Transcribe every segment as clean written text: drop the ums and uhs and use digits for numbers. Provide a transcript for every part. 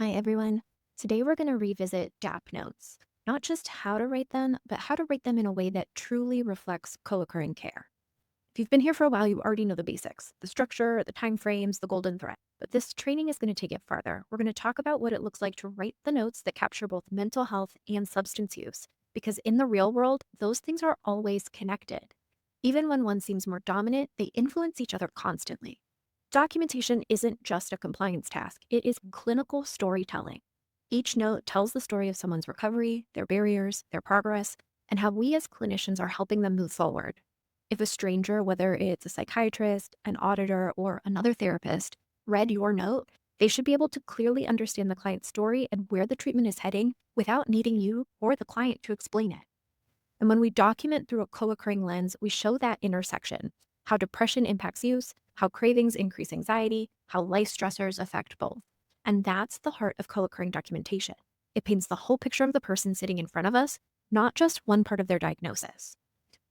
Hi, everyone. Today we're going to revisit DAP notes, not just how to write them, but how to write them in a way that truly reflects co occurring care. If you've been here for a while, you already know the basics the structure, the time frames, the golden thread. But this training is going to take it farther. We're going to talk about what it looks like to write the notes that capture both mental health and substance use, because in the real world, those things are always connected. Even when one seems more dominant, they influence each other constantly. Documentation isn't just a compliance task, it is clinical storytelling. Each note tells the story of someone's recovery, their barriers, their progress, and how we as clinicians are helping them move forward. If a stranger, whether it's a psychiatrist, an auditor, or another therapist, read your note, they should be able to clearly understand the client's story and where the treatment is heading without needing you or the client to explain it. And when we document through a co occurring lens, we show that intersection how depression impacts use, how cravings increase anxiety, how life stressors affect both. And that's the heart of co occurring documentation. It paints the whole picture of the person sitting in front of us, not just one part of their diagnosis.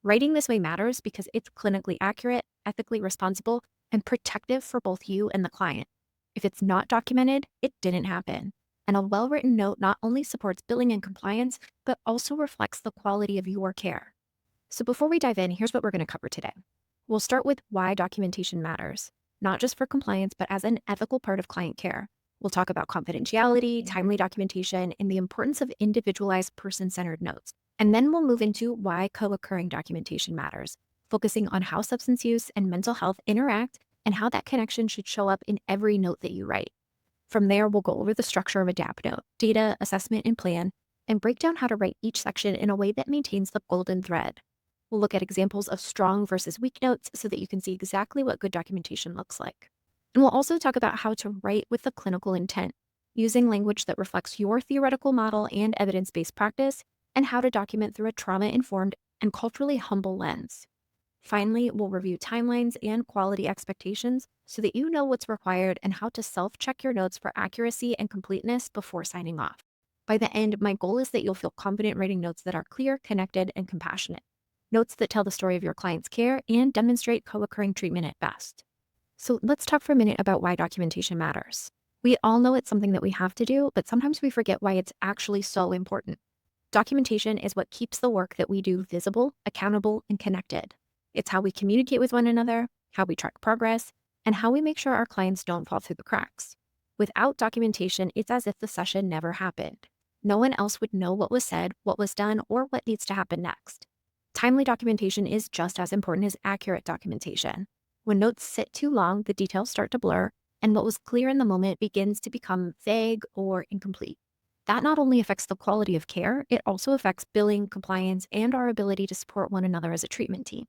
Writing this way matters because it's clinically accurate, ethically responsible, and protective for both you and the client. If it's not documented, it didn't happen. And a well written note not only supports billing and compliance, but also reflects the quality of your care. So before we dive in, here's what we're going to cover today. We'll start with why documentation matters, not just for compliance, but as an ethical part of client care. We'll talk about confidentiality, timely documentation, and the importance of individualized person centered notes. And then we'll move into why co occurring documentation matters, focusing on how substance use and mental health interact and how that connection should show up in every note that you write. From there, we'll go over the structure of a DAP note, data, assessment, and plan, and break down how to write each section in a way that maintains the golden thread. We'll look at examples of strong versus weak notes so that you can see exactly what good documentation looks like. And we'll also talk about how to write with the clinical intent, using language that reflects your theoretical model and evidence based practice, and how to document through a trauma informed and culturally humble lens. Finally, we'll review timelines and quality expectations so that you know what's required and how to self check your notes for accuracy and completeness before signing off. By the end, my goal is that you'll feel confident writing notes that are clear, connected, and compassionate. Notes that tell the story of your client's care and demonstrate co occurring treatment at best. So let's talk for a minute about why documentation matters. We all know it's something that we have to do, but sometimes we forget why it's actually so important. Documentation is what keeps the work that we do visible, accountable, and connected. It's how we communicate with one another, how we track progress, and how we make sure our clients don't fall through the cracks. Without documentation, it's as if the session never happened. No one else would know what was said, what was done, or what needs to happen next. Timely documentation is just as important as accurate documentation. When notes sit too long, the details start to blur, and what was clear in the moment begins to become vague or incomplete. That not only affects the quality of care, it also affects billing, compliance, and our ability to support one another as a treatment team.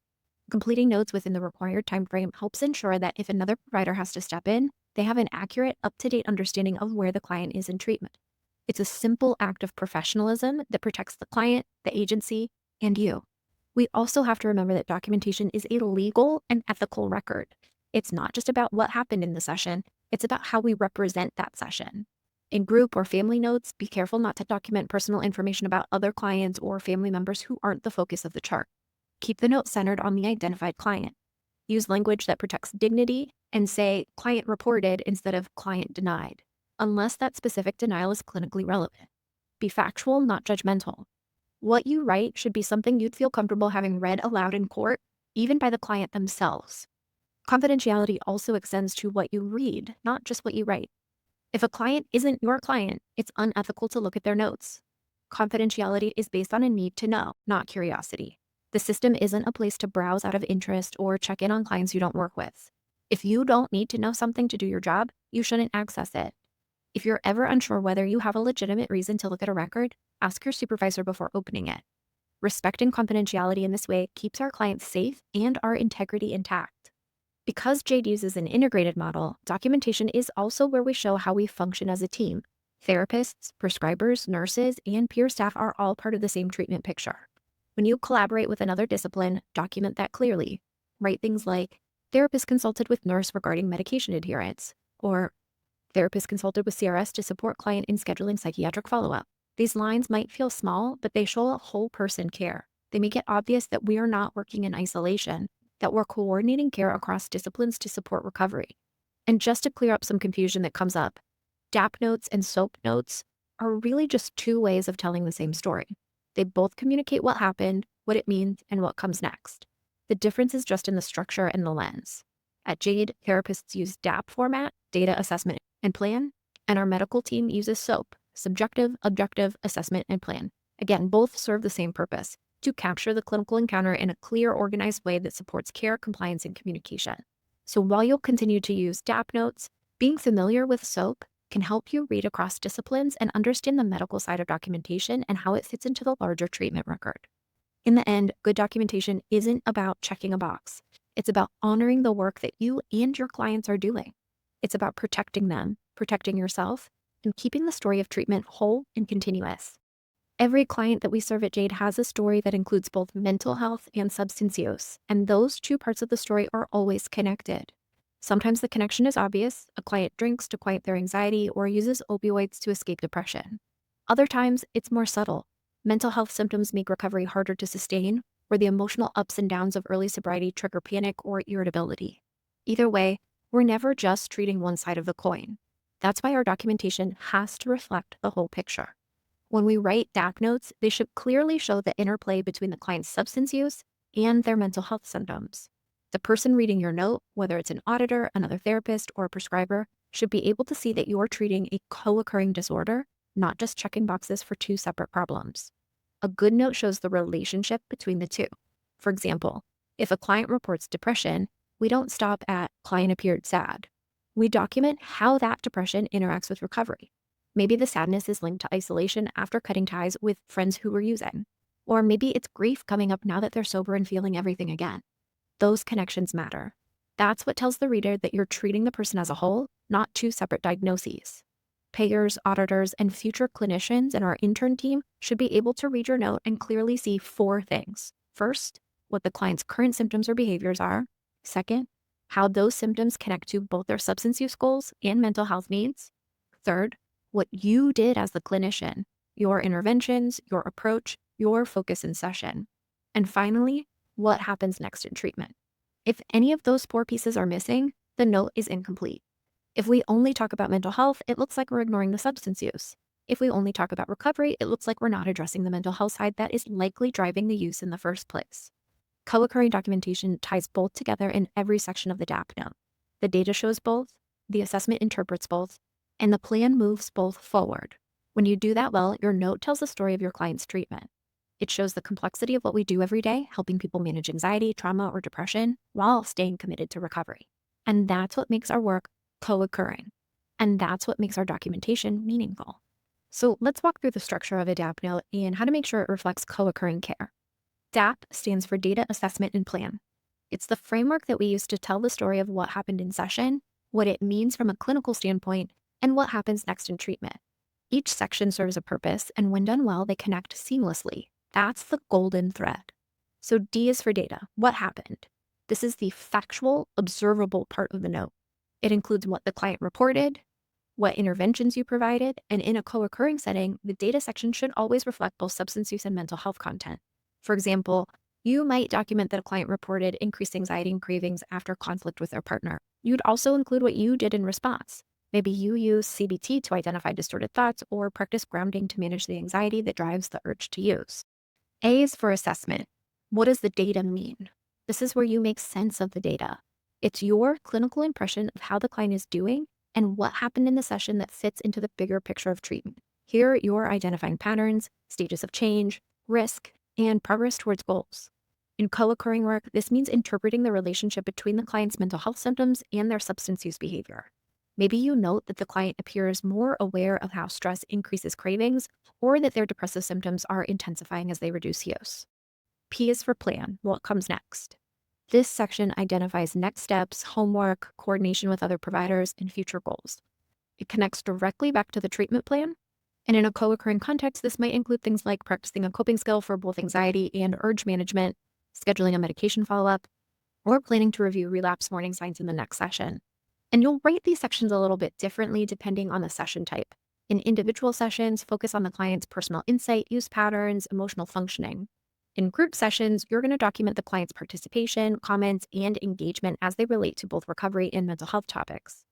Completing notes within the required timeframe helps ensure that if another provider has to step in, they have an accurate, up-to-date understanding of where the client is in treatment. It's a simple act of professionalism that protects the client, the agency, and you. We also have to remember that documentation is a legal and ethical record. It's not just about what happened in the session, it's about how we represent that session. In group or family notes, be careful not to document personal information about other clients or family members who aren't the focus of the chart. Keep the note centered on the identified client. Use language that protects dignity and say client reported instead of client denied, unless that specific denial is clinically relevant. Be factual, not judgmental. What you write should be something you'd feel comfortable having read aloud in court, even by the client themselves. Confidentiality also extends to what you read, not just what you write. If a client isn't your client, it's unethical to look at their notes. Confidentiality is based on a need to know, not curiosity. The system isn't a place to browse out of interest or check in on clients you don't work with. If you don't need to know something to do your job, you shouldn't access it. If you're ever unsure whether you have a legitimate reason to look at a record, ask your supervisor before opening it. Respecting confidentiality in this way keeps our clients safe and our integrity intact. Because JADE uses an integrated model, documentation is also where we show how we function as a team. Therapists, prescribers, nurses, and peer staff are all part of the same treatment picture. When you collaborate with another discipline, document that clearly. Write things like, therapist consulted with nurse regarding medication adherence, or therapist consulted with CRS to support client in scheduling psychiatric follow-up. These lines might feel small, but they show a whole person care. They make it obvious that we are not working in isolation, that we're coordinating care across disciplines to support recovery. And just to clear up some confusion that comes up, DAP notes and SOAP notes are really just two ways of telling the same story. They both communicate what happened, what it means, and what comes next. The difference is just in the structure and the lens. At Jade, therapists use DAP format, data assessment and plan, and our medical team uses SOAP, subjective, objective, assessment, and plan. Again, both serve the same purpose, to capture the clinical encounter in a clear, organized way that supports care, compliance, and communication. So while you'll continue to use DAP notes, being familiar with SOAP can help you read across disciplines and understand the medical side of documentation and how it fits into the larger treatment record. In the end, good documentation isn't about checking a box. It's about honoring the work that you and your clients are doing. It's about protecting them, protecting yourself, and keeping the story of treatment whole and continuous. Every client that we serve at Jade has a story that includes both mental health and substance use, and those two parts of the story are always connected. Sometimes the connection is obvious. A client drinks to quiet their anxiety or uses opioids to escape depression. Other times, it's more subtle. Mental health symptoms make recovery harder to sustain, or the emotional ups and downs of early sobriety trigger panic or irritability. Either way, we're never just treating one side of the coin. That's why our documentation has to reflect the whole picture. When we write DAP notes, they should clearly show the interplay between the client's substance use and their mental health symptoms. The person reading your note, whether it's an auditor, another therapist, or a prescriber, should be able to see that you're treating a co-occurring disorder, not just checking boxes for two separate problems. A good note shows the relationship between the two. For example, if a client reports depression, we don't stop at client appeared sad. We document how that depression interacts with recovery. Maybe the sadness is linked to isolation after cutting ties with friends who were using. Or maybe it's grief coming up now that they're sober and feeling everything again. Those connections matter. That's what tells the reader that you're treating the person as a whole, not two separate diagnoses. Payers, auditors, and future clinicians in our intern team should be able to read your note and clearly see four things. First, what the client's current symptoms or behaviors are. Second, how those symptoms connect to both their substance use goals and mental health needs. Third, what you did as the clinician, your interventions, your approach, your focus in session. And finally, what happens next in treatment. If any of those four pieces are missing, the note is incomplete. If we only talk about mental health, it looks like we're ignoring the substance use. If we only talk about recovery, it looks like we're not addressing the mental health side that is likely driving the use in the first place. Co-occurring documentation ties both together in every section of the DAP note. The data shows both, the assessment interprets both, and the plan moves both forward. When you do that well, your note tells the story of your client's treatment. It shows the complexity of what we do every day, helping people manage anxiety, trauma, or depression while staying committed to recovery. And that's what makes our work co-occurring. And that's what makes our documentation meaningful. So let's walk through the structure of a DAP note and how to make sure it reflects co-occurring care. DAP stands for Data Assessment and Plan. It's the framework that we use to tell the story of what happened in session, what it means from a clinical standpoint, and what happens next in treatment. Each section serves a purpose, and when done well, they connect seamlessly. That's the golden thread. So D is for data. What happened? This is the factual, observable part of the note. It includes what the client reported, what interventions you provided, and in a co-occurring setting, the data section should always reflect both substance use and mental health content. For example, you might document that a client reported increased anxiety and cravings after conflict with their partner. You'd also include what you did in response. Maybe you use CBT to identify distorted thoughts or practice grounding to manage the anxiety that drives the urge to use. A is for assessment. What does the data mean? This is where you make sense of the data. It's your clinical impression of how the client is doing and what happened in the session that fits into the bigger picture of treatment. Here, you're identifying patterns, stages of change, risk, and progress towards goals. In co-occurring work, this means interpreting the relationship between the client's mental health symptoms and their substance use behavior. Maybe you note that the client appears more aware of how stress increases cravings or that their depressive symptoms are intensifying as they reduce use. P is for plan, what comes next. This section identifies next steps, homework, coordination with other providers, and future goals. It connects directly back to the treatment plan. And in a co-occurring context, this might include things like practicing a coping skill for both anxiety and urge management, scheduling a medication follow-up, or planning to review relapse warning signs in the next session. And you'll rate these sections a little bit differently depending on the session type. In individual sessions, focus on the client's personal insight, use patterns, emotional functioning. In group sessions, you're going to document the client's participation, comments, and engagement as they relate to both recovery and mental health topics.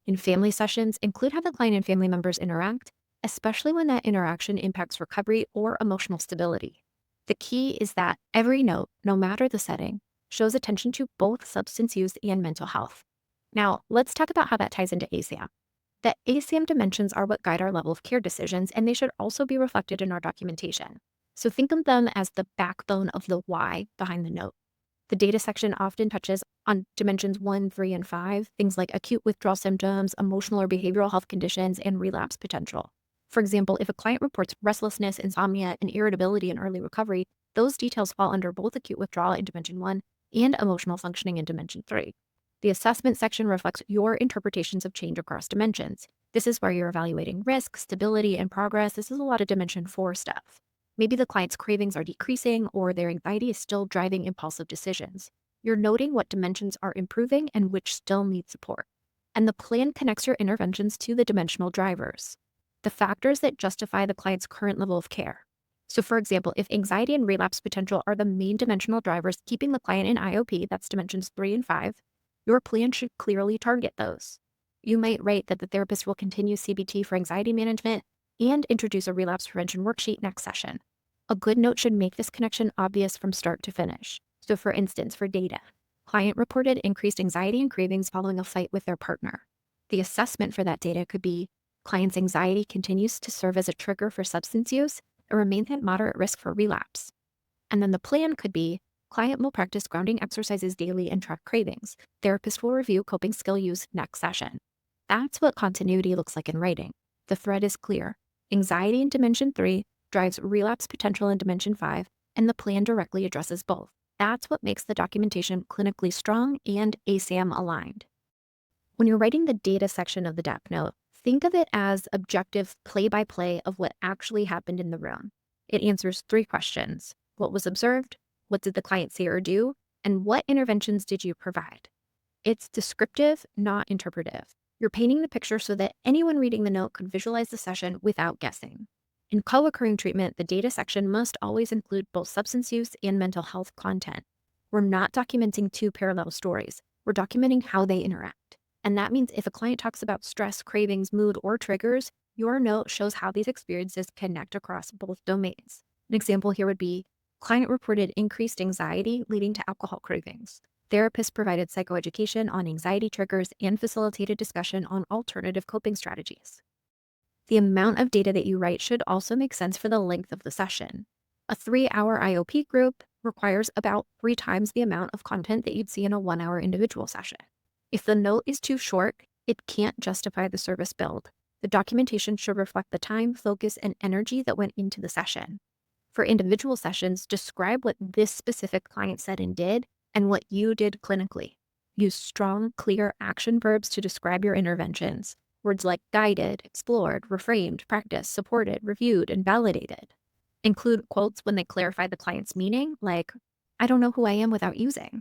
In family sessions, include how the client and family members interact, especially when that interaction impacts recovery or emotional stability. The key is that every note, no matter the setting, shows attention to both substance use and mental health. Now, let's talk about how that ties into ASAM. The ASAM dimensions are what guide our level of care decisions, and they should also be reflected in our documentation. So think of them as the backbone of the why behind the note. The data section often touches on dimensions 1, 3, and 5, things like acute withdrawal symptoms, emotional or behavioral health conditions, and relapse potential. For example, if a client reports restlessness, insomnia, and irritability in early recovery, those details fall under both acute withdrawal in dimension 1 and emotional functioning in dimension 3. The assessment section reflects your interpretations of change across dimensions. This is where you're evaluating risk, stability, and progress. This is a lot of dimension 4 stuff. Maybe the client's cravings are decreasing or their anxiety is still driving impulsive decisions. You're noting what dimensions are improving and which still need support. And the plan connects your interventions to the dimensional drivers, the factors that justify the client's current level of care. So for example, if anxiety and relapse potential are the main dimensional drivers keeping the client in IOP, that's dimensions 3 and 5, your plan should clearly target those. You might write that the therapist will continue CBT for anxiety management and introduce a relapse prevention worksheet next session. A good note should make this connection obvious from start to finish. So for instance, for data, client reported increased anxiety and cravings following a fight with their partner. The assessment for that data could be client's anxiety continues to serve as a trigger for substance use and remains at moderate risk for relapse. And then the plan could be client will practice grounding exercises daily and track cravings. Therapist will review coping skill use next session. That's what continuity looks like in writing. The thread is clear. Anxiety in dimension 3 drives relapse potential in dimension 5, and the plan directly addresses both. That's what makes the documentation clinically strong and ASAM aligned. When you're writing the data section of the DAP note, think of it as objective play-by-play of what actually happened in the room. It answers 3 questions. What was observed? What did the client say or do? And what interventions did you provide? It's descriptive, not interpretive. You're painting the picture so that anyone reading the note could visualize the session without guessing. In co-occurring treatment, the data section must always include both substance use and mental health content. We're not documenting 2 parallel stories. We're documenting how they interact. And that means if a client talks about stress, cravings, mood, or triggers, your note shows how these experiences connect across both domains. An example here would be, client reported increased anxiety leading to alcohol cravings. Therapist provided psychoeducation on anxiety triggers and facilitated discussion on alternative coping strategies. The amount of data that you write should also make sense for the length of the session. A 3-hour IOP group requires about 3 times the amount of content that you'd see in a 1-hour individual session. If the note is too short, it can't justify the service billed. The documentation should reflect the time, focus, and energy that went into the session. For individual sessions, describe what this specific client said and did, and what you did clinically. Use strong, clear action verbs to describe your interventions. Words like guided, explored, reframed, practiced, supported, reviewed, and validated. Include quotes when they clarify the client's meaning, like, I don't know who I am without using.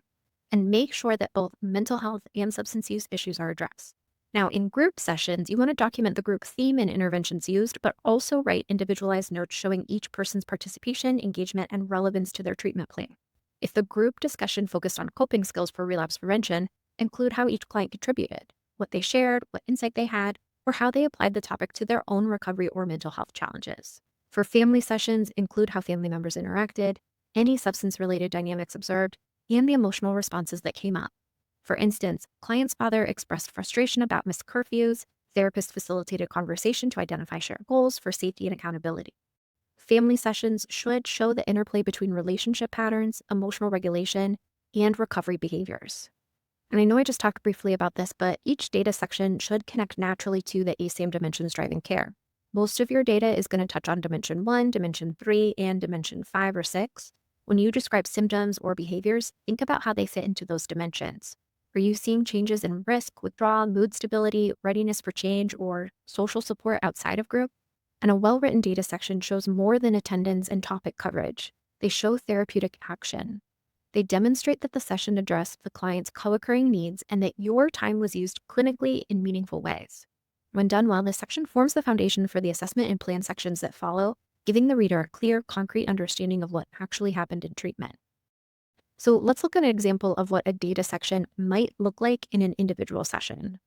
And make sure that both mental health and substance use issues are addressed. Now, in group sessions, you want to document the group theme and interventions used, but also write individualized notes showing each person's participation, engagement, and relevance to their treatment plan. If the group discussion focused on coping skills for relapse prevention, include how each client contributed, what they shared, what insight they had, or how they applied the topic to their own recovery or mental health challenges. For family sessions, include how family members interacted, any substance-related dynamics observed, and the emotional responses that came up. For instance, client's father expressed frustration about missed curfews. Therapist facilitated conversation to identify shared goals for safety and accountability. Family sessions should show the interplay between relationship patterns, emotional regulation, and recovery behaviors. And I know I just talked briefly about this, but each data section should connect naturally to the ASAM dimensions driving care. Most of your data is going to touch on dimension 1, dimension 3, and dimension 5 or 6. When you describe symptoms or behaviors, think about how they fit into those dimensions. Are you seeing changes in risk, withdrawal, mood stability, readiness for change, or social support outside of group? And a well-written data section shows more than attendance and topic coverage. They show therapeutic action. They demonstrate that the session addressed the client's co-occurring needs and that your time was used clinically in meaningful ways. When done well, this section forms the foundation for the assessment and plan sections that follow, giving the reader a clear, concrete understanding of what actually happened in treatment. So let's look at an example of what a data section might look like in an individual session.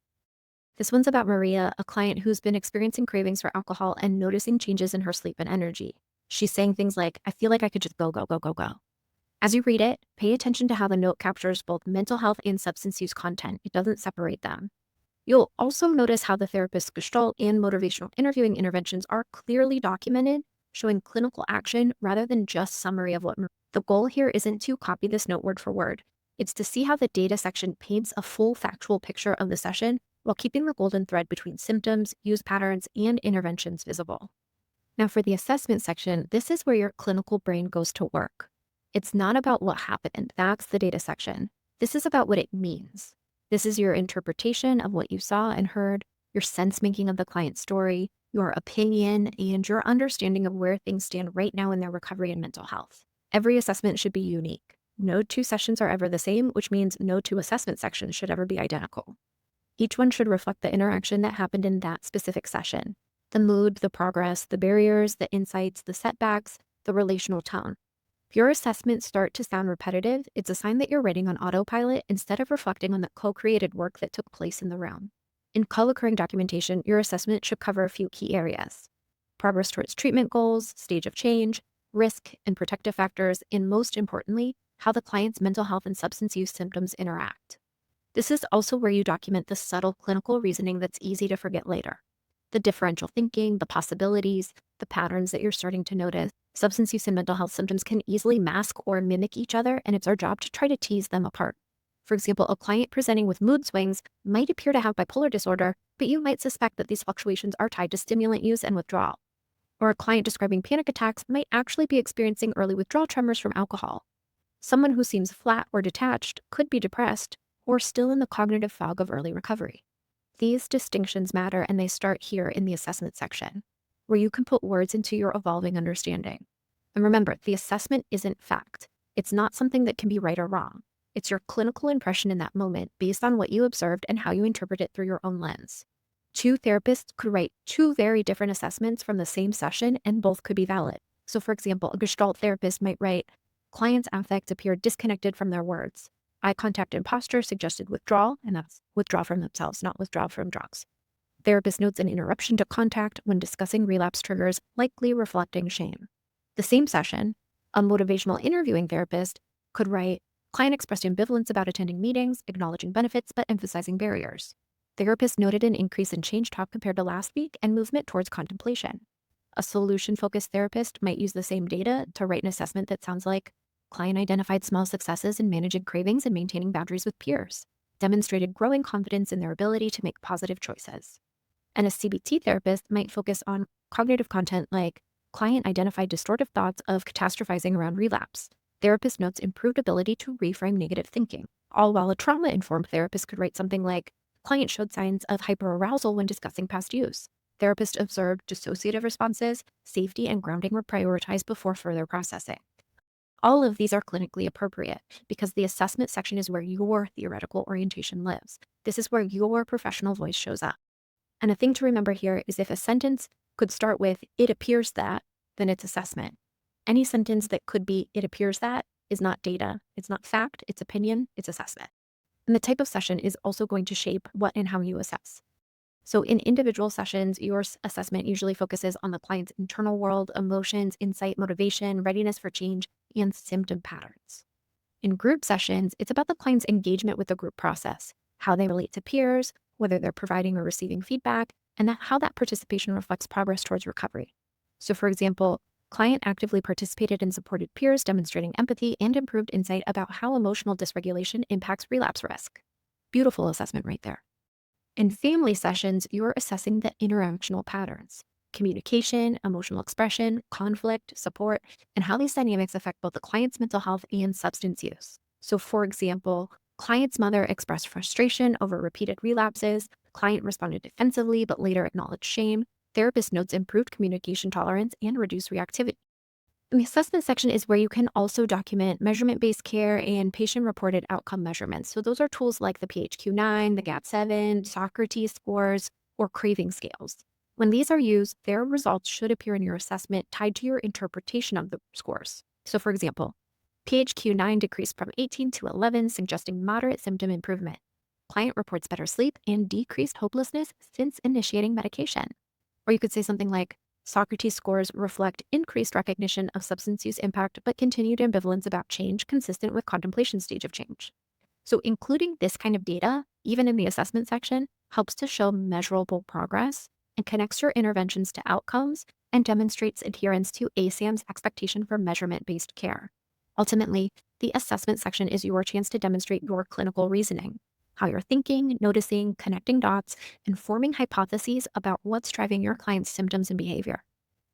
This one's about Maria, a client who's been experiencing cravings for alcohol and noticing changes in her sleep and energy. She's saying things like, I feel like I could just go, go, go, go, go. As you read it, pay attention to how the note captures both mental health and substance use content. It doesn't separate them. You'll also notice how the therapist's Gestalt and motivational interviewing interventions are clearly documented, showing clinical action rather than just summary of what. The goal here isn't to copy this note word for word. It's to see how the data section paints a full factual picture of the session while keeping the golden thread between symptoms, use patterns, and interventions visible. Now for the assessment section, this is where your clinical brain goes to work. It's not about what happened, that's the data section. This is about what it means. This is your interpretation of what you saw and heard, your sense making of the client's story, your opinion, and your understanding of where things stand right now in their recovery and mental health. Every assessment should be unique. No two sessions are ever the same, which means no two assessment sections should ever be identical. Each one should reflect the interaction that happened in that specific session. The mood, the progress, the barriers, the insights, the setbacks, the relational tone. If your assessments start to sound repetitive, it's a sign that you're writing on autopilot instead of reflecting on the co-created work that took place in the room. In co-occurring documentation, your assessment should cover a few key areas: progress towards treatment goals, stage of change, risk and protective factors, and most importantly, how the client's mental health and substance use symptoms interact. This is also where you document the subtle clinical reasoning that's easy to forget later. The differential thinking, the possibilities, the patterns that you're starting to notice. Substance use and mental health symptoms can easily mask or mimic each other, and it's our job to try to tease them apart. For example, a client presenting with mood swings might appear to have bipolar disorder, but you might suspect that these fluctuations are tied to stimulant use and withdrawal. Or a client describing panic attacks might actually be experiencing early withdrawal tremors from alcohol. Someone who seems flat or detached could be depressed or still in the cognitive fog of early recovery. These distinctions matter, and they start here in the assessment section, where you can put words into your evolving understanding. And remember, the assessment isn't fact. It's not something that can be right or wrong. It's your clinical impression in that moment based on what you observed and how you interpret it through your own lens. Two therapists could write two very different assessments from the same session, and both could be valid. So for example, a Gestalt therapist might write, client's affect appear disconnected from their words. Eye contact and posture suggested withdrawal, and that's withdraw from themselves, not withdraw from drugs. Therapist notes an interruption to contact when discussing relapse triggers, likely reflecting shame. The same session, a motivational interviewing therapist could write, client expressed ambivalence about attending meetings, acknowledging benefits but emphasizing barriers. Therapist noted an increase in change talk compared to last week and movement towards contemplation. A solution-focused therapist might use the same data to write an assessment that sounds like, client identified small successes in managing cravings and maintaining boundaries with peers, demonstrated growing confidence in their ability to make positive choices. And a CBT therapist might focus on cognitive content like, client identified distortive thoughts of catastrophizing around relapse. Therapist notes improved ability to reframe negative thinking, all while a trauma-informed therapist could write something like, client showed signs of hyperarousal when discussing past use. Therapist observed dissociative responses, safety and grounding were prioritized before further processing. All of these are clinically appropriate because the assessment section is where your theoretical orientation lives. This is where your professional voice shows up. And a thing to remember here is if a sentence could start with, it appears that, then it's assessment. Any sentence that could be, it appears that, is not data. It's not fact, it's opinion, it's assessment. And the type of session is also going to shape what and how you assess. So in individual sessions, your assessment usually focuses on the client's internal world, emotions, insight, motivation, readiness for change, and symptom patterns. In group sessions, it's about the client's engagement with the group process, how they relate to peers, whether they're providing or receiving feedback, and how that participation reflects progress towards recovery. So for example, client actively participated and supported peers, demonstrating empathy and improved insight about how emotional dysregulation impacts relapse risk. Beautiful assessment right there. In family sessions, you're assessing the interactional patterns, communication, emotional expression, conflict, support, and how these dynamics affect both the client's mental health and substance use. So for example, client's mother expressed frustration over repeated relapses, client responded defensively but later acknowledged shame, therapist notes improved communication tolerance and reduced reactivity. And the assessment section is where you can also document measurement-based care and patient-reported outcome measurements. So those are tools like the PHQ-9, the GAP-7, Socrates scores, or craving scales. When these are used, their results should appear in your assessment tied to your interpretation of the scores. So for example, PHQ-9 decreased from 18 to 11, suggesting moderate symptom improvement. Client reports better sleep and decreased hopelessness since initiating medication. Or you could say something like, Socrates scores reflect increased recognition of substance use impact, but continued ambivalence about change consistent with contemplation stage of change. So including this kind of data, even in the assessment section, helps to show measurable progress and connects your interventions to outcomes and demonstrates adherence to ASAM's expectation for measurement-based care. Ultimately, the assessment section is your chance to demonstrate your clinical reasoning, how you're thinking, noticing, connecting dots, and forming hypotheses about what's driving your client's symptoms and behavior.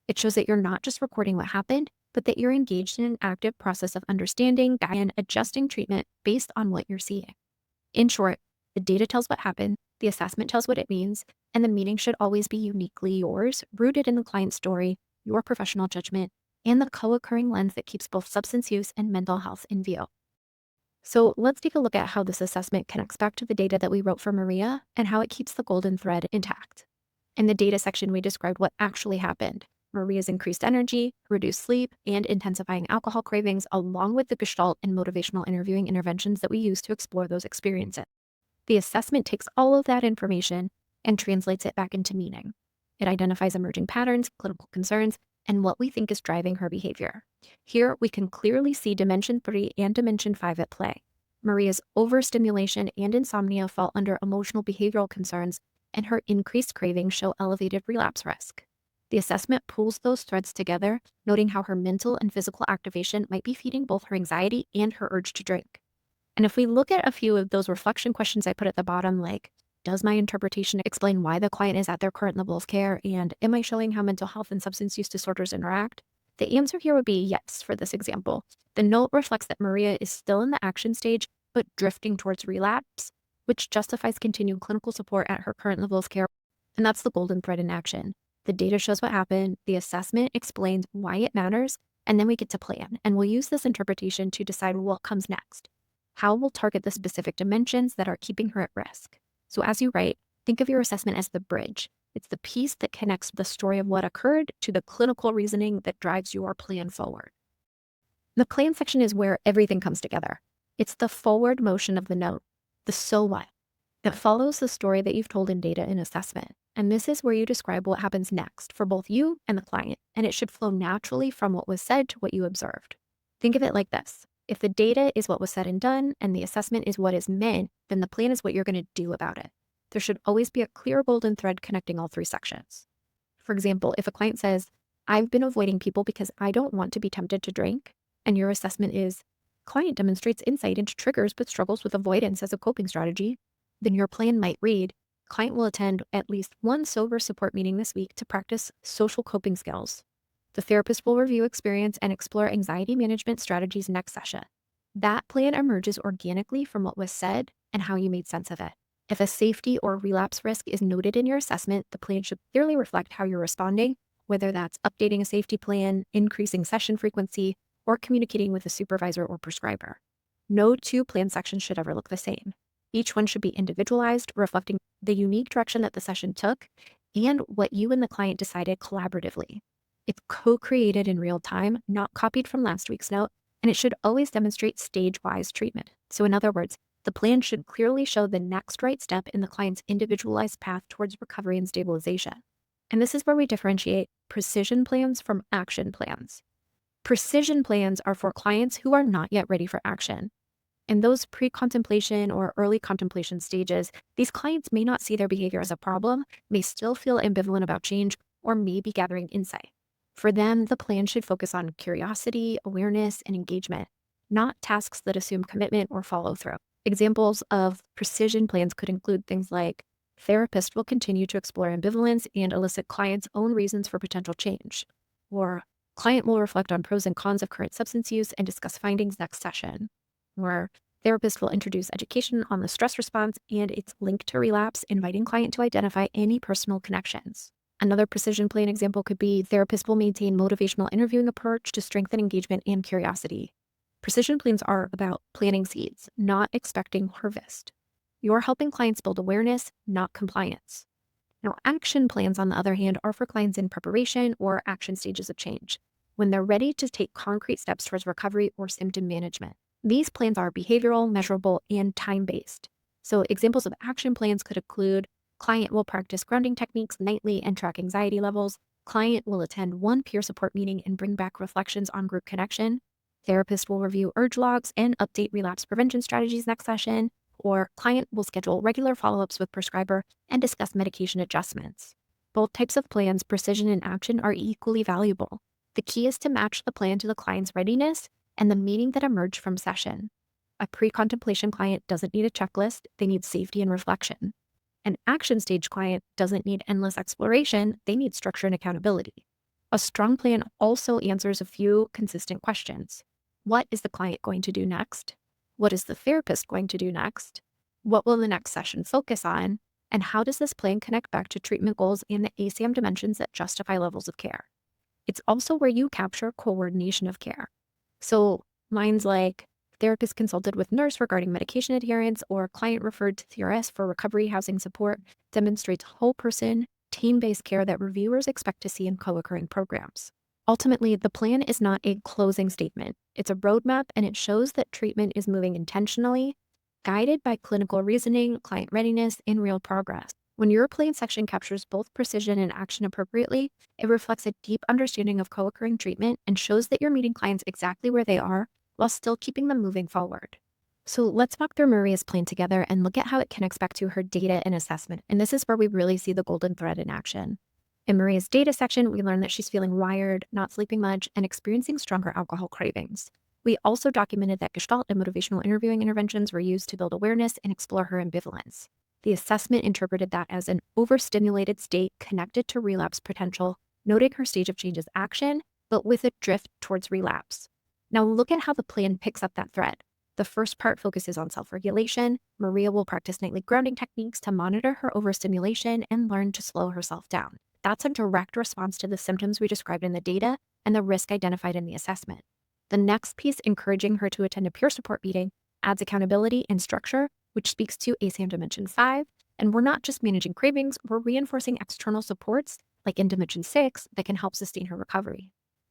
It shows that you're not just recording what happened, but that you're engaged in an active process of understanding and adjusting treatment based on what you're seeing. In short, the data tells what happened, the assessment tells what it means, and the meaning should always be uniquely yours, rooted in the client's story, your professional judgment, and the co-occurring lens that keeps both substance use and mental health in view. So let's take a look at how this assessment connects back to the data that we wrote for Maria and how it keeps the golden thread intact. In the data section, we described what actually happened. Maria's increased energy, reduced sleep, and intensifying alcohol cravings, along with the Gestalt and motivational interviewing interventions that we use to explore those experiences. The assessment takes all of that information and translates it back into meaning. It identifies emerging patterns, clinical concerns, and what we think is driving her behavior. Here, we can clearly see Dimension 3 and Dimension 5 at play. Maria's overstimulation and insomnia fall under emotional behavioral concerns, and her increased cravings show elevated relapse risk. The assessment pulls those threads together, noting how her mental and physical activation might be feeding both her anxiety and her urge to drink. And if we look at a few of those reflection questions I put at the bottom, like, does my interpretation explain why the client is at their current level of care? And am I showing how mental health and substance use disorders interact? The answer here would be yes for this example. The note reflects that Maria is still in the action stage, but drifting towards relapse, which justifies continued clinical support at her current level of care. And that's the golden thread in action. The data shows what happened, the assessment explains why it matters, and then we get to plan. And we'll use this interpretation to decide what comes next. How we'll target the specific dimensions that are keeping her at risk. So as you write, think of your assessment as the bridge. It's the piece that connects the story of what occurred to the clinical reasoning that drives your plan forward. The plan section is where everything comes together. It's the forward motion of the note, the so what, that follows the story that you've told in data and assessment. And this is where you describe what happens next for both you and the client, and it should flow naturally from what was said to what you observed. Think of it like this. If the data is what was said and done, and the assessment is what is meant, then the plan is what you're going to do about it. There should always be a clear golden thread connecting all three sections. For example, if a client says, I've been avoiding people because I don't want to be tempted to drink, and your assessment is, client demonstrates insight into triggers but struggles with avoidance as a coping strategy, then your plan might read, client will attend at least one sober support meeting this week to practice social coping skills. The therapist will review experience and explore anxiety management strategies next session. That plan emerges organically from what was said and how you made sense of it. If a safety or relapse risk is noted in your assessment, the plan should clearly reflect how you're responding, whether that's updating a safety plan, increasing session frequency, or communicating with a supervisor or prescriber. No two plan sections should ever look the same. Each one should be individualized, reflecting the unique direction that the session took and what you and the client decided collaboratively. It's co-created in real time, not copied from last week's note, and it should always demonstrate stage-wise treatment. So in other words, the plan should clearly show the next right step in the client's individualized path towards recovery and stabilization. And this is where we differentiate precision plans from action plans. Precision plans are for clients who are not yet ready for action. In those pre-contemplation or early contemplation stages, these clients may not see their behavior as a problem, may still feel ambivalent about change, or may be gathering insight. For them, the plan should focus on curiosity, awareness, and engagement, not tasks that assume commitment or follow through. Examples of precision plans could include things like therapist will continue to explore ambivalence and elicit client's own reasons for potential change, or client will reflect on pros and cons of current substance use and discuss findings next session, or therapist will introduce education on the stress response and its link to relapse, inviting client to identify any personal connections. Another precision plan example could be therapist will maintain motivational interviewing approach to strengthen engagement and curiosity. Precision plans are about planting seeds, not expecting harvest. You're helping clients build awareness, not compliance. Now, action plans, on the other hand, are for clients in preparation or action stages of change, when they're ready to take concrete steps towards recovery or symptom management. These plans are behavioral, measurable, and time-based. So examples of action plans could include client will practice grounding techniques nightly and track anxiety levels. Client will attend one peer support meeting and bring back reflections on group connection. Therapist will review urge logs and update relapse prevention strategies next session. Or client will schedule regular follow-ups with prescriber and discuss medication adjustments. Both types of plans, precision and action, are equally valuable. The key is to match the plan to the client's readiness and the meaning that emerged from session. A pre-contemplation client doesn't need a checklist, they need safety and reflection. An action stage client doesn't need endless exploration, they need structure and accountability. A strong plan also answers a few consistent questions. What is the client going to do next? What is the therapist going to do next? What will the next session focus on? And how does this plan connect back to treatment goals and the ASAM dimensions that justify levels of care? It's also where you capture coordination of care. So lines like therapist consulted with nurse regarding medication adherence or client referred to CRS for recovery housing support demonstrates whole person, team-based care that reviewers expect to see in co-occurring programs. Ultimately, the plan is not a closing statement. It's a roadmap, and it shows that treatment is moving intentionally, guided by clinical reasoning, client readiness, and real progress. When your plan section captures both precision and action appropriately, it reflects a deep understanding of co-occurring treatment and shows that you're meeting clients exactly where they are while still keeping them moving forward. So let's walk through Maria's plan together and look at how it connects back to her data and assessment. And this is where we really see the golden thread in action. In Maria's data section, we learn that she's feeling wired, not sleeping much, and experiencing stronger alcohol cravings. We also documented that Gestalt and motivational interviewing interventions were used to build awareness and explore her ambivalence. The assessment interpreted that as an overstimulated state connected to relapse potential, noting her stage of change as action, but with a drift towards relapse. Now look at how the plan picks up that thread. The first part focuses on self-regulation. Maria will practice nightly grounding techniques to monitor her overstimulation and learn to slow herself down. That's a direct response to the symptoms we described in the data and the risk identified in the assessment. The next piece, encouraging her to attend a peer support meeting, adds accountability and structure, which speaks to ASAM Dimension 5. And we're not just managing cravings, we're reinforcing external supports, like in Dimension 6, that can help sustain her recovery.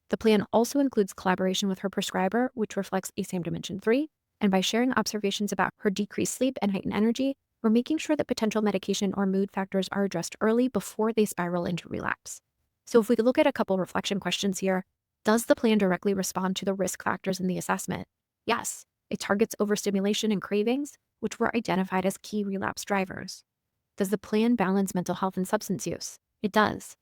The plan also includes collaboration with her prescriber, which reflects ASAM Dimension 3. And by sharing observations about her decreased sleep and heightened energy, we're making sure that potential medication or mood factors are addressed early before they spiral into relapse. So if we could look at a couple reflection questions here, does the plan directly respond to the risk factors in the assessment? Yes, it targets overstimulation and cravings, which were identified as key relapse drivers. Does the plan balance mental health and substance use? It does.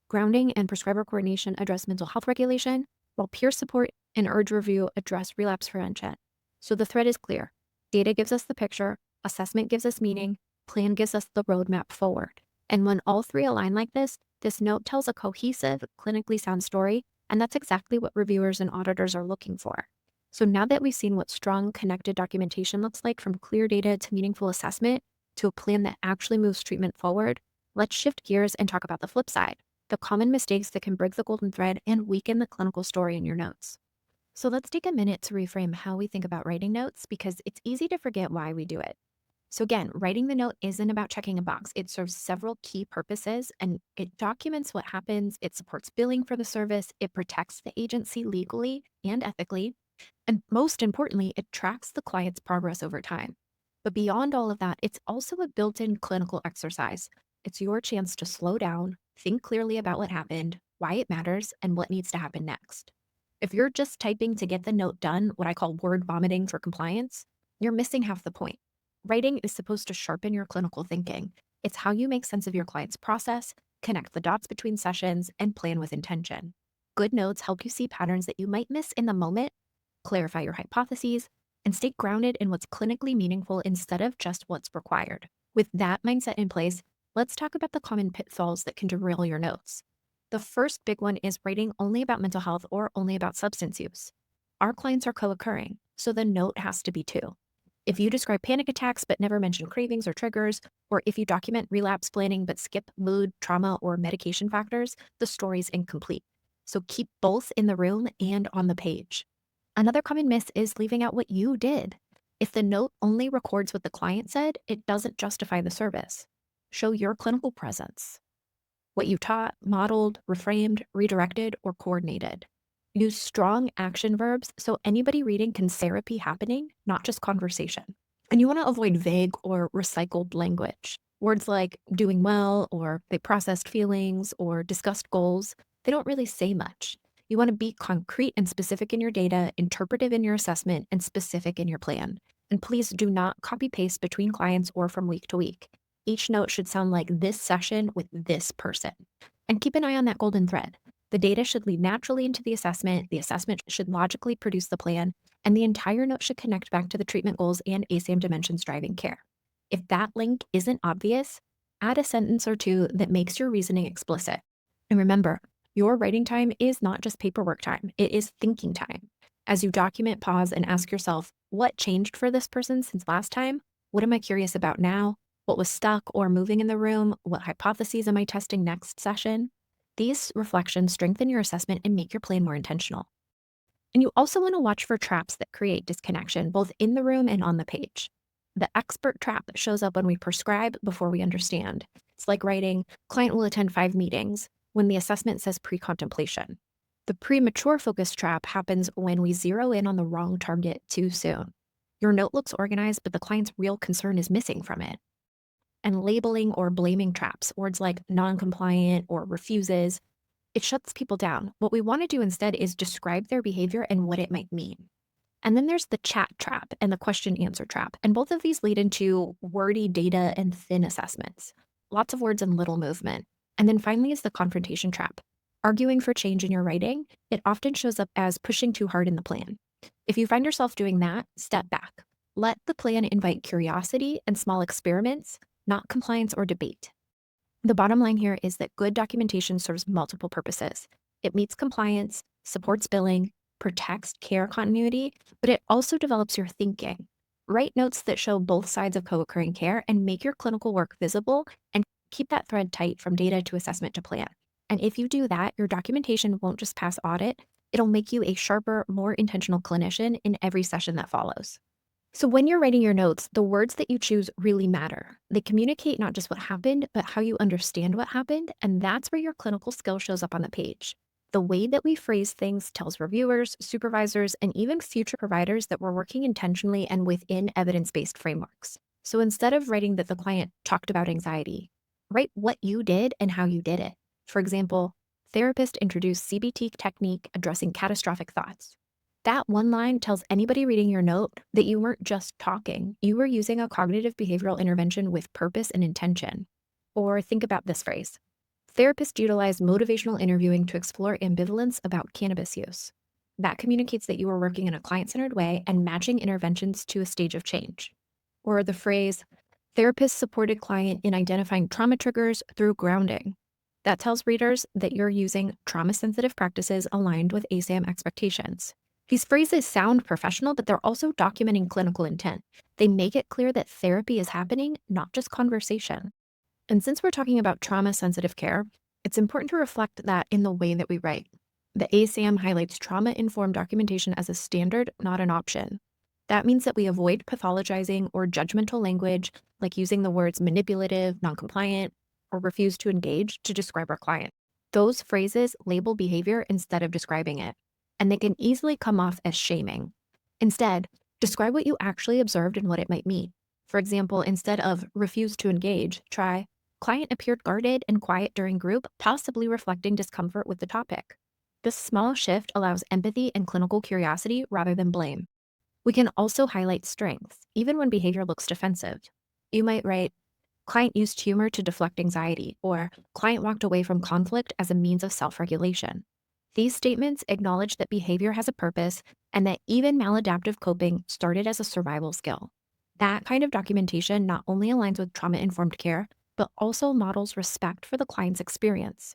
Grounding and prescriber coordination address mental health regulation, while peer support and urge review address relapse prevention. So the thread is clear. Data gives us the picture, assessment gives us meaning, plan gives us the roadmap forward. And when all three align like this note tells a cohesive, clinically sound story, and that's exactly what reviewers and auditors are looking for. So now that we've seen what strong, connected documentation looks like, from clear data to meaningful assessment to a plan that actually moves treatment forward, let's shift gears and talk about the flip side, the common mistakes that can break the golden thread and weaken the clinical story in your notes. So let's take a minute to reframe how we think about writing notes, because it's easy to forget why we do it. So again, writing the note isn't about checking a box. It serves several key purposes, and it documents what happens, it supports billing for the service, it protects the agency legally and ethically, and most importantly, it tracks the client's progress over time. But beyond all of that, it's also a built-in clinical exercise. It's your chance to slow down, think clearly about what happened, why it matters, and what needs to happen next. If you're just typing to get the note done, what I call word vomiting for compliance, you're missing half the point. Writing is supposed to sharpen your clinical thinking. It's how you make sense of your client's process, connect the dots between sessions, and plan with intention. Good notes help you see patterns that you might miss in the moment, clarify your hypotheses, and stay grounded in what's clinically meaningful instead of just what's required. With that mindset in place, let's talk about the common pitfalls that can derail your notes. The first big one is writing only about mental health or only about substance use. Our clients are co-occurring, so the note has to be too. If you describe panic attacks but never mention cravings or triggers, or if you document relapse planning but skip mood, trauma, or medication factors, the story's incomplete. So keep both in the room and on the page. Another common miss is leaving out what you did. If the note only records what the client said, it doesn't justify the service. Show your clinical presence, what you taught, modeled, reframed, redirected, or coordinated. Use strong action verbs so anybody reading can therapy happening, not just conversation. And you want to avoid vague or recycled language. Words like doing well, or they processed feelings, or discussed goals, they don't really say much. You want to be concrete and specific in your data, interpretive in your assessment, and specific in your plan. And please do not copy paste between clients or from week to week. Each note should sound like this session with this person. And keep an eye on that golden thread. The data should lead naturally into the assessment should logically produce the plan, and the entire note should connect back to the treatment goals and ASAM dimensions driving care. If that link isn't obvious, add a sentence or two that makes your reasoning explicit. And remember, your writing time is not just paperwork time, it is thinking time. As you document, pause, and ask yourself, what changed for this person since last time? What am I curious about now? What was stuck or moving in the room? What hypotheses am I testing next session? These reflections strengthen your assessment and make your plan more intentional. And you also want to watch for traps that create disconnection, both in the room and on the page. The expert trap shows up when we prescribe before we understand. It's like writing, client will attend 5 meetings, when the assessment says pre-contemplation. The premature focus trap happens when we zero in on the wrong target too soon. Your note looks organized, but the client's real concern is missing from it. And labeling or blaming traps, words like non-compliant or refuses, it shuts people down. What we want to do instead is describe their behavior and what it might mean. And then there's the chat trap and the question answer trap. And both of these lead into wordy data and thin assessments. Lots of words and little movement. And then finally is the confrontation trap. Arguing for change in your writing, it often shows up as pushing too hard in the plan. If you find yourself doing that, step back. Let the plan invite curiosity and small experiments, not compliance or debate. The bottom line here is that good documentation serves multiple purposes. It meets compliance, supports billing, protects care continuity, but it also develops your thinking. Write notes that show both sides of co-occurring care and make your clinical work visible, and keep that thread tight from data to assessment to plan. And if you do that, your documentation won't just pass audit, it'll make you a sharper, more intentional clinician in every session that follows. So when you're writing your notes, the words that you choose really matter. They communicate not just what happened, but how you understand what happened, and that's where your clinical skill shows up on the page. The way that we phrase things tells reviewers, supervisors, and even future providers that we're working intentionally and within evidence-based frameworks. So instead of writing that the client talked about anxiety, write what you did and how you did it. For example, therapist introduced CBT technique addressing catastrophic thoughts. That one line tells anybody reading your note that you weren't just talking, you were using a cognitive behavioral intervention with purpose and intention. Or think about this phrase. Therapists utilize motivational interviewing to explore ambivalence about cannabis use. That communicates that you are working in a client-centered way and matching interventions to a stage of change. Or the phrase, therapist supported client in identifying trauma triggers through grounding. That tells readers that you're using trauma-sensitive practices aligned with ASAM expectations. These phrases sound professional, but they're also documenting clinical intent. They make it clear that therapy is happening, not just conversation. And since we're talking about trauma-sensitive care, it's important to reflect that in the way that we write. The ASAM highlights trauma-informed documentation as a standard, not an option. That means that we avoid pathologizing or judgmental language, like using the words manipulative, non-compliant, or refuse to engage to describe our client. Those phrases label behavior instead of describing it, and they can easily come off as shaming. Instead, describe what you actually observed and what it might mean. For example, instead of refuse to engage, try, client appeared guarded and quiet during group, possibly reflecting discomfort with the topic. This small shift allows empathy and clinical curiosity rather than blame. We can also highlight strengths, even when behavior looks defensive. You might write, client used humor to deflect anxiety, or client walked away from conflict as a means of self-regulation. These statements acknowledge that behavior has a purpose and that even maladaptive coping started as a survival skill. That kind of documentation not only aligns with trauma-informed care, but also models respect for the client's experience.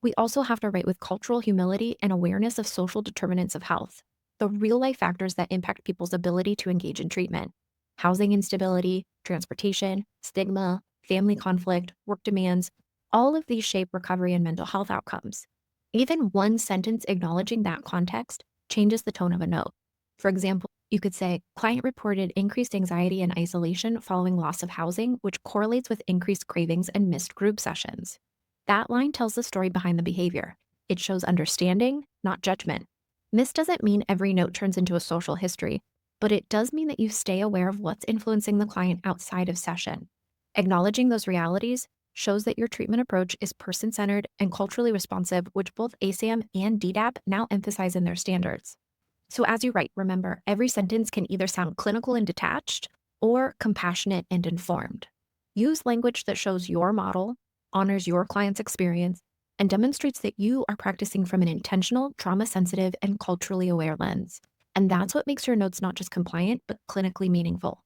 We also have to write with cultural humility and awareness of social determinants of health, the real-life factors that impact people's ability to engage in treatment. Housing instability, transportation, stigma, family conflict, work demands, all of these shape recovery and mental health outcomes. Even one sentence acknowledging that context changes the tone of a note. For example, you could say, client reported increased anxiety and isolation following loss of housing, which correlates with increased cravings and missed group sessions. That line tells the story behind the behavior. It shows understanding, not judgment. This doesn't mean every note turns into a social history, but it does mean that you stay aware of what's influencing the client outside of session. Acknowledging those realities shows that your treatment approach is person centered and culturally responsive, which both ASAM and DDAP now emphasize in their standards. So, as you write, remember every sentence can either sound clinical and detached or compassionate and informed. Use language that shows your model, honors your client's experience, and demonstrates that you are practicing from an intentional, trauma sensitive, and culturally aware lens. And that's what makes your notes not just compliant, but clinically meaningful.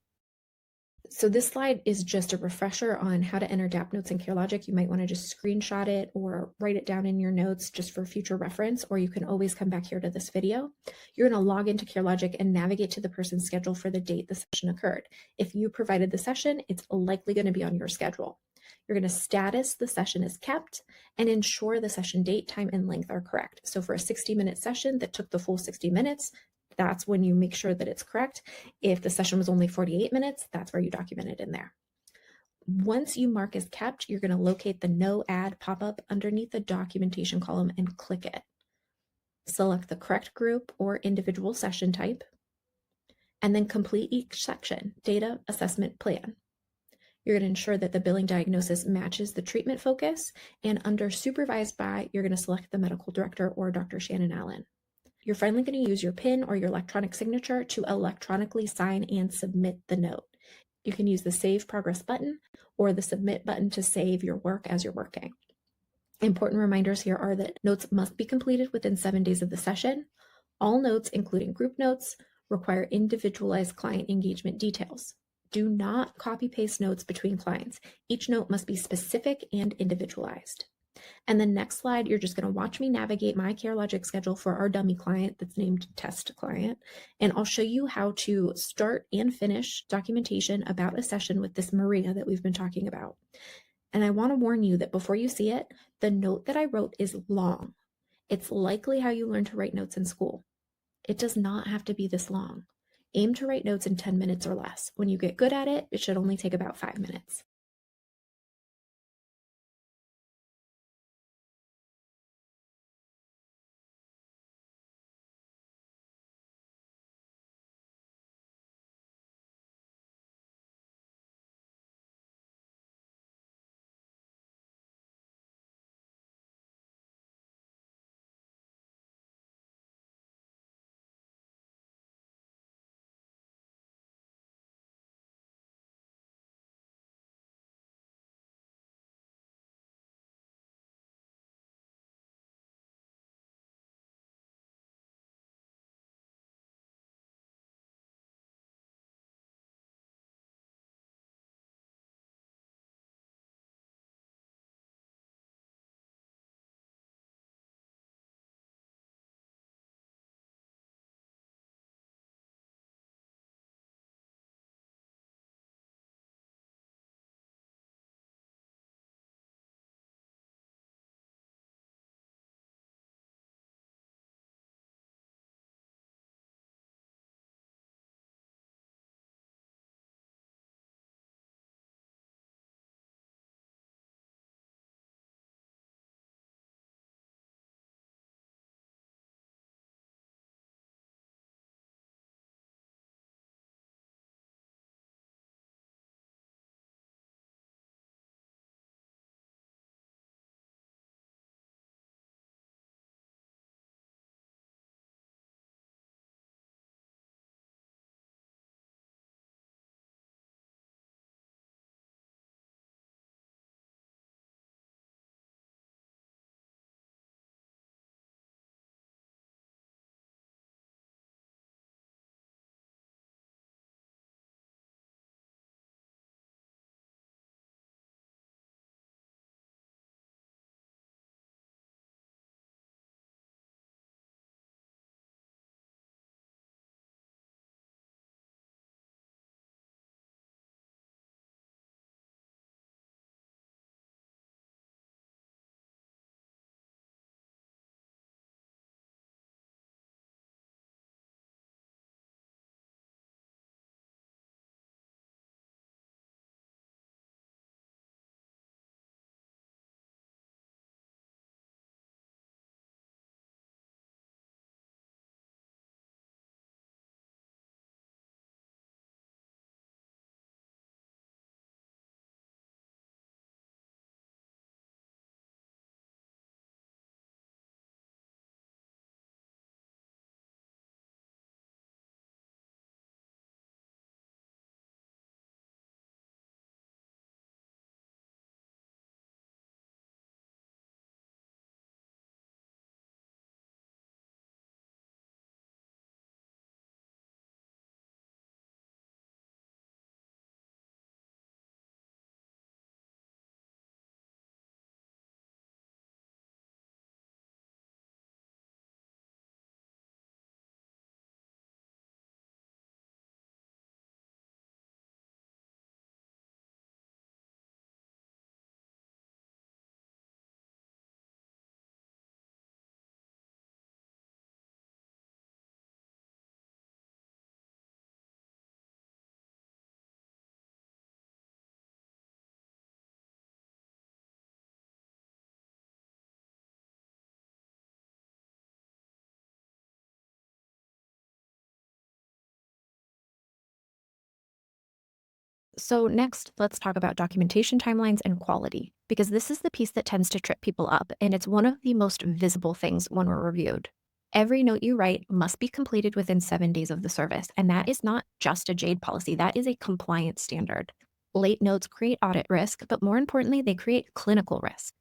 So this slide is just a refresher on how to enter DAP notes in CareLogic. You might want to just screenshot it or write it down in your notes just for future reference, or you can always come back here to this video. You're going to log into CareLogic and navigate to the person's schedule for the date the session occurred. If you provided the session, it's likely going to be on your schedule. You're going to status the session is kept and ensure the session date, time, and length are correct. So for a 60-minute session that took the full 60 minutes, that's when you make sure that it's correct. If the session was only 48 minutes, that's where you document it in there. Once you mark as kept, you're going to locate the no add pop-up underneath the documentation column and click it. Select the correct group or individual session type, and then complete each section, data, assessment, plan. You're going to ensure that the billing diagnosis matches the treatment focus, and under supervised by, you're going to select the medical director or Dr. Shannon Allen. You're finally going to use your PIN or your electronic signature to electronically sign and submit the note. You can use the Save Progress button or the Submit button to save your work as you're working. Important reminders here are that notes must be completed within 7 days of the session. All notes, including group notes, require individualized client engagement details. Do not copy-paste notes between clients. Each note must be specific and individualized. And the next slide, you're just going to watch me navigate my CareLogic schedule for our dummy client that's named Test Client. And I'll show you how to start and finish documentation about a session with this Maria that we've been talking about. And I want to warn you that before you see it, the note that I wrote is long. It's likely how you learn to write notes in school. It does not have to be this long. Aim to write notes in 10 minutes or less. When you get good at it, it should only take about 5 minutes. So, next, let's talk about documentation timelines and quality, because this is the piece that tends to trip people up, and it's one of the most visible things when we're reviewed. Every note you write must be completed within 7 days of the service, and that is not just a JADE policy, that is a compliance standard. Late notes create audit risk, but more importantly, they create clinical risk.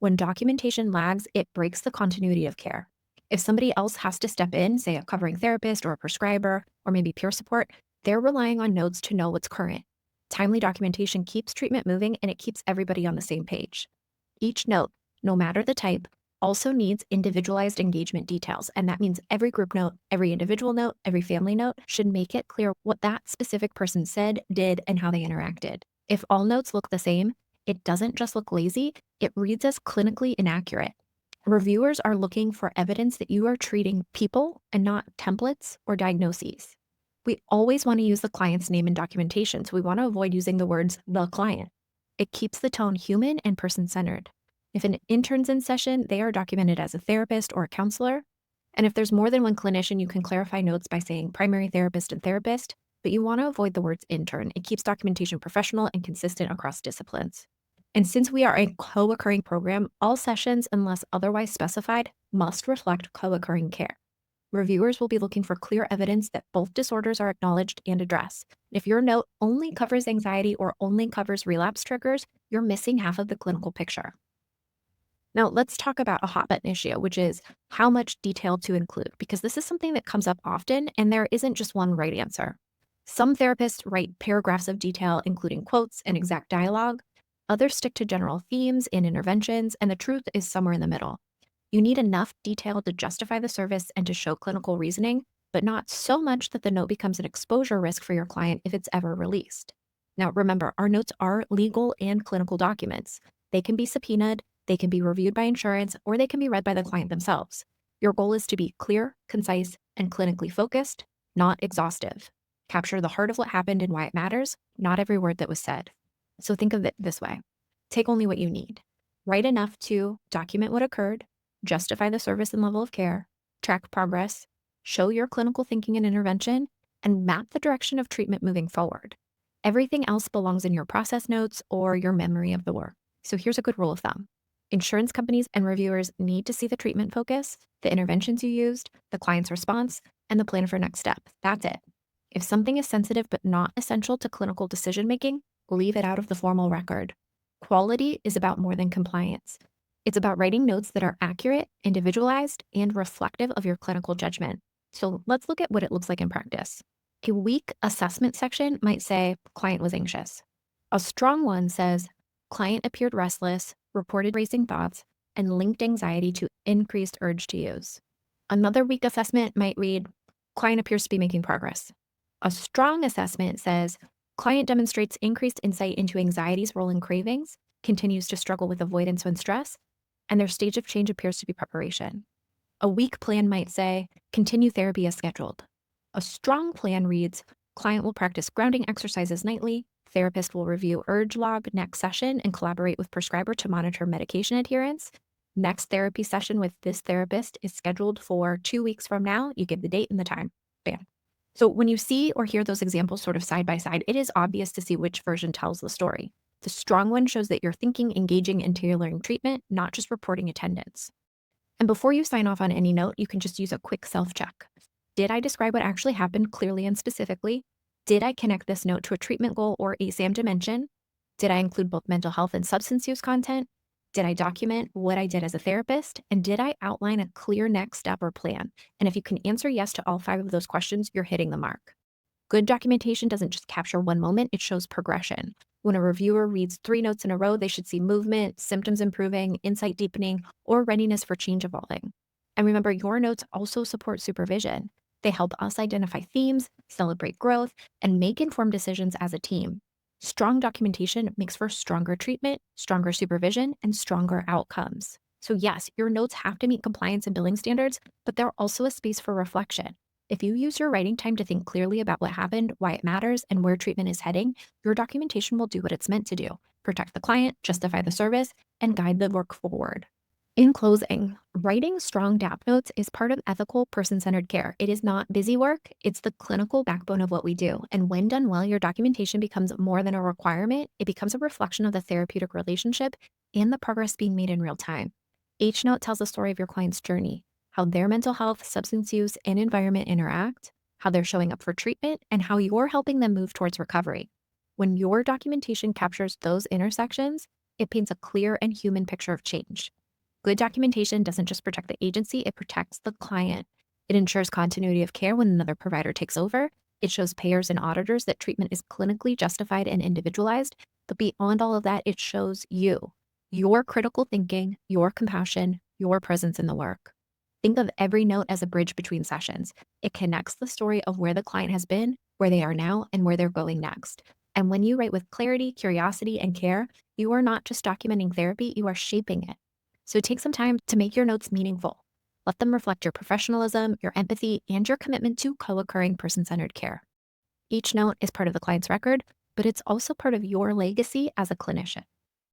When documentation lags, it breaks the continuity of care. If somebody else has to step in, say a covering therapist or a prescriber, or maybe peer support, they're relying on notes to know what's current. Timely documentation keeps treatment moving and it keeps everybody on the same page. Each note, no matter the type, also needs individualized engagement details. And that means every group note, every individual note, every family note should make it clear what that specific person said, did, and how they interacted. If all notes look the same, it doesn't just look lazy, it reads as clinically inaccurate. Reviewers are looking for evidence that you are treating people and not templates or diagnoses. We always want to use the client's name in documentation, so we want to avoid using the words the client. It keeps the tone human and person-centered. If an intern's in session, they are documented as a therapist or a counselor. And if there's more than one clinician, you can clarify notes by saying primary therapist and therapist, but you want to avoid the words intern. It keeps documentation professional and consistent across disciplines. And since we are a co-occurring program, all sessions, unless otherwise specified, must reflect co-occurring care. Reviewers will be looking for clear evidence that both disorders are acknowledged and addressed. If your note only covers anxiety or only covers relapse triggers, you're missing half of the clinical picture. Now, let's talk about a hot button issue, which is how much detail to include, because this is something that comes up often and there isn't just one right answer. Some therapists write paragraphs of detail, including quotes and exact dialogue. Others stick to general themes and interventions, and the truth is somewhere in the middle. You need enough detail to justify the service and to show clinical reasoning, but not so much that the note becomes an exposure risk for your client if it's ever released. Now, remember, our notes are legal and clinical documents. They can be subpoenaed, they can be reviewed by insurance, or they can be read by the client themselves. Your goal is to be clear, concise, and clinically focused, not exhaustive. Capture the heart of what happened and why it matters, not every word that was said. So think of it this way. Take only what you need. Write enough to document what occurred, justify the service and level of care, track progress, show your clinical thinking and intervention, and map the direction of treatment moving forward. Everything else belongs in your process notes or your memory of the work. So here's a good rule of thumb. Insurance companies and reviewers need to see the treatment focus, the interventions you used, the client's response, and the plan for next steps. That's it. If something is sensitive but not essential to clinical decision-making, leave it out of the formal record. Quality is about more than compliance. It's about writing notes that are accurate, individualized, and reflective of your clinical judgment. So let's look at what it looks like in practice. A weak assessment section might say, client was anxious. A strong one says, client appeared restless, reported racing thoughts, and linked anxiety to increased urge to use. Another weak assessment might read, client appears to be making progress. A strong assessment says, client demonstrates increased insight into anxiety's role in cravings, continues to struggle with avoidance when stressed, and their stage of change appears to be preparation. A weak plan might say, continue therapy as scheduled. A strong plan reads, client will practice grounding exercises nightly, therapist will review urge log next session and collaborate with prescriber to monitor medication adherence. Next therapy session with this therapist is scheduled for 2 weeks from now. You give the date and the time. Bam. So when you see or hear those examples sort of side by side, it is obvious to see which version tells the story. The strong one shows that you're thinking, engaging, and tailoring treatment, not just reporting attendance. And before you sign off on any note, you can just use a quick self-check. Did I describe what actually happened clearly and specifically? Did I connect this note to a treatment goal or ASAM dimension? Did I include both mental health and substance use content? Did I document what I did as a therapist? And did I outline a clear next step or plan? And if you can answer yes to all 5 of those questions, you're hitting the mark. Good documentation doesn't just capture one moment, it shows progression. When a reviewer reads 3 notes in a row, they should see movement, symptoms improving, insight deepening, or readiness for change evolving. And remember, your notes also support supervision. They help us identify themes, celebrate growth, and make informed decisions as a team. Strong documentation makes for stronger treatment, stronger supervision, and stronger outcomes. So yes, your notes have to meet compliance and billing standards, but they're also a space for reflection. If you use your writing time to think clearly about what happened, why it matters, and where treatment is heading, your documentation will do what it's meant to do: protect the client, justify the service, and guide the work forward. In closing, writing strong DAP notes is part of ethical, person centered care. It is not busy work, it's the clinical backbone of what we do. And when done well, your documentation becomes more than a requirement, it becomes a reflection of the therapeutic relationship and the progress being made in real time. Each note tells the story of your client's journey, how their mental health, substance use, and environment interact, how they're showing up for treatment, and how you're helping them move towards recovery. When your documentation captures those intersections, it paints a clear and human picture of change. Good documentation doesn't just protect the agency, it protects the client. It ensures continuity of care when another provider takes over. It shows payers and auditors that treatment is clinically justified and individualized. But beyond all of that, it shows you, your critical thinking, your compassion, your presence in the work. Think of every note as a bridge between sessions. It connects the story of where the client has been, where they are now, and where they're going next. And when you write with clarity, curiosity, and care, you are not just documenting therapy, you are shaping it. So take some time to make your notes meaningful. Let them reflect your professionalism, your empathy, and your commitment to co-occurring person-centered care. Each note is part of the client's record, but it's also part of your legacy as a clinician.